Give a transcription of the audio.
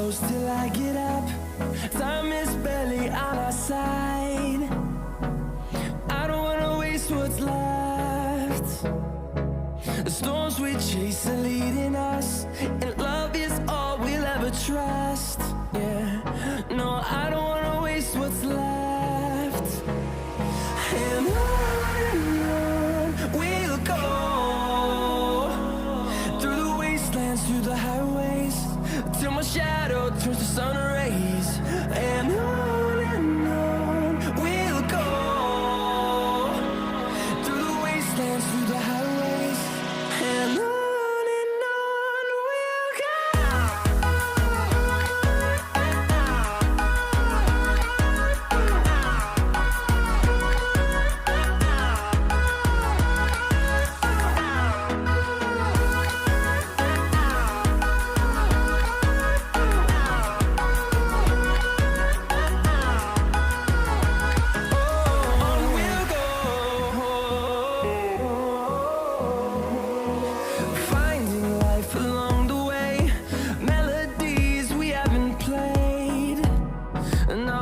close till I get up. Time is barely on our side. I don't wanna waste what's left. The storms we chase are leading us, and love is all we'll ever trust. Yeah, no, I don't wanna waste what's left. And on we'll go, through the wastelands, through the highways, till my shadow turns to sun rays. And on we'll go, through the wastelands, through the highways, and on we'll go. Finding life along the way, melodies we haven't played. No,